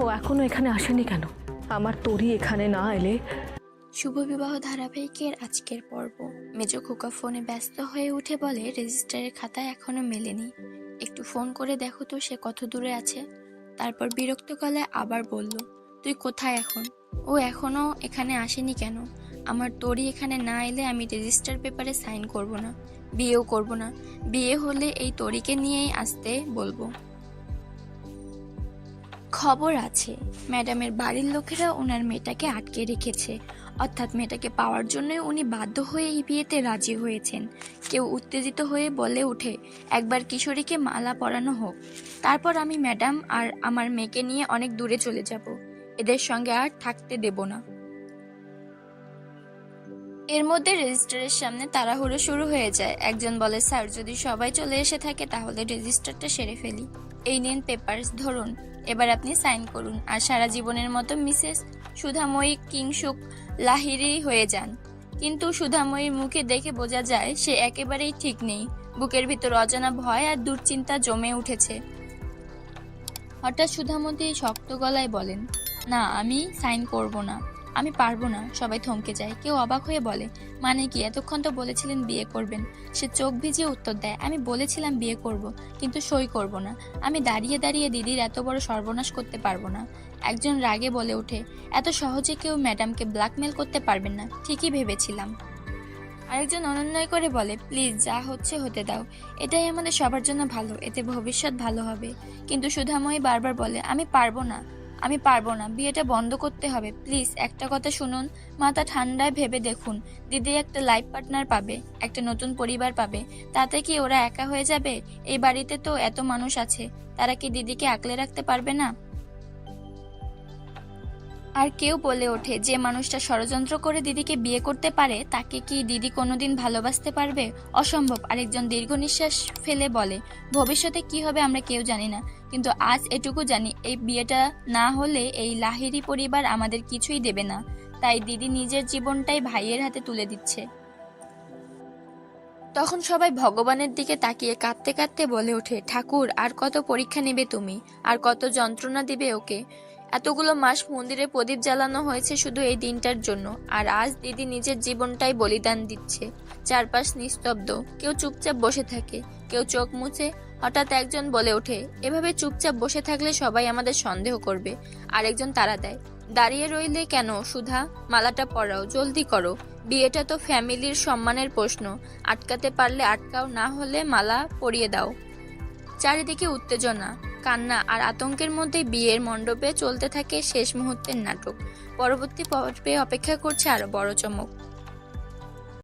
ও এখনো এখানে আসেনি কেন? আমার তরি এখানে না এলে। শুভ বিবাহ ধারাবাহিকের আজকের পর্ব। মেজ খোকা ফোনে ব্যস্ত হয়ে উঠে বলে, রেজিস্টারের খাতায় এখনো মেলেনি, একটু ফোন করে দেখো তো সে কত দূরে আছে। তারপর বিরক্ত গলায় আবার বলল, তুই কোথায় এখন? ও এখনো এখানে আসেনি কেন? আমার তরি এখানে না এলে আমি রেজিস্টার পেপারে সাইন করব না, বিয়েও করব না। বিয়ে হলে এই তরিকে নিয়েই আসতে বলবো। খবর আছে, ম্যাডামের বাড়ির লোকেরা ওনার মেয়েটাকে আটকে রেখেছে, অর্থাৎ মেয়েটাকে পাওয়ার জন্য উনি বাধ্য হয়ে এই বিয়েতে রাজি হয়েছেন। কেউ উত্তেজিত হয়ে বলে ওঠে, একবার কিশোরীকে মালা পরানো হোক, তারপর আমি ম্যাডাম আর আমার মেয়েকে নিয়ে অনেক দূরে চলে যাব, এদের সঙ্গে আর থাকতে দেব না। এর মধ্যে রেজিস্টারের সামনে তাড়াহুড়ো শুরু হয়ে যায়। একজন বলে, স্যার যদি সবাই চলে এসে থাকে তাহলে রেজিস্টারটা সেরে ফেলি। এই নিন পেপারস, ধরুন, এবার আপনি সাইন করুন আর সারা জীবনের মতো মিসেস সুধাময়ী কিংসুক লাহিড়ী হয়ে যান। কিন্তু সুধাময়ীর মুখে দেখে বোঝা যায় সে একেবারেই ঠিক নেই। বুকের ভিতর অজানা ভয় আর দুশ্চিন্তা জমে উঠেছে। হঠাৎ সুধামতী শক্ত গলায় বলেন, না, আমি সাইন করব না, আমি পারবো না। সবাই থমকে যায়। কেউ অবাক হয়ে বলে, মানে কি? এতক্ষণ তো বলেছিলেন বিয়ে করবেন। সে চোখ ভিজিয়ে উত্তর দেয়, আমি বলেছিলাম বিয়ে করব, কিন্তু সই করব না। আমি দাঁড়িয়ে দাঁড়িয়ে দিদির এত বড় সর্বনাশ করতে পারবো না। একজন রাগে বলে ওঠে, এত সহজে কেউ ম্যাডামকে ব্ল্যাকমেল করতে পারবেন না, ঠিকই ভেবেছিলাম। আরেকজন অনুনয় করে বলে, প্লিজ যা হচ্ছে হতে দাও, এটাই আমাদের সবার জন্য ভালো, এতে ভবিষ্যৎ ভালো হবে। কিন্তু সুধাময়ী বারবার বলে, আমি পারবো না, আমি পারবো না, বিয়েটা বন্ধ করতে হবে, প্লিজ একটা কথা শুনুন। মাথা ঠান্ডায় ভেবে দেখুন, দিদি একটা লাইফ পার্টনার পাবে, একটা নতুন পরিবার পাবে, তাতে কি ওরা একা হয়ে যাবে? এই বাড়িতে তো এত মানুষ আছে, তারা কি দিদিকে আগলে রাখতে পারবে না? আর কেউ বলে ওঠে, যে মানুষটা ষড়যন্ত্র করে দিদিকে বিয়ে করতে পারে তাকে কি দিদি কোনোদিন ভালোবাসতে পারবে? অসম্ভব। আরেকজন দীর্ঘ নিঃশ্বাস ফেলে বলে, ভবিষ্যতে কি হবে আমরা কেউ জানি না, কিন্তু আজ এটুকু জানি, এই বিয়েটা না হলে এই লাহিড়ী পরিবার আমাদের কিছুই দেবে না। তাই দিদি নিজের জীবনটাই ভাইয়ের হাতে তুলে দিচ্ছে। তখন সবাই ভগবানের দিকে তাকিয়ে কাঁদতে কাঁদতে বলে ওঠে, ঠাকুর, আর কত পরীক্ষা নেবে তুমি? আর কত যন্ত্রণা দিবে ওকে? এতগুলো মাস মন্দিরে প্রদীপ জ্বালানো হয়েছে শুধু এই দিনটার জন্য, আর আজ দিদি নিজের জীবনটাই বলিদান দিচ্ছে। চারপাশ নিস্তব্ধ, কেউ চুপচাপ বসে থাকে, কেউ চোখ মুছে। হঠাৎ একজন বলে ওঠে, এভাবে চুপচাপ বসে থাকলে সবাই আমাদের সন্দেহ করবে। আরেকজন তাড়া দেয়, দাঁড়িয়ে রইলে কেন সুধা, মালাটা পরাও, জলদি করো, বিয়েটা তো ফ্যামিলির সম্মানের প্রশ্ন, আটকাতে পারলে আটকাও, না হলে মালা পরিয়ে দাও। চারিদিকে উত্তেজনা, কান্না আর আতঙ্কের মধ্যে বিয়ের মণ্ডপে চলতে থাকে শেষ মুহূর্তের নাটক। পরবর্তী পর্বে অপেক্ষা করছে আরো বড় চমক।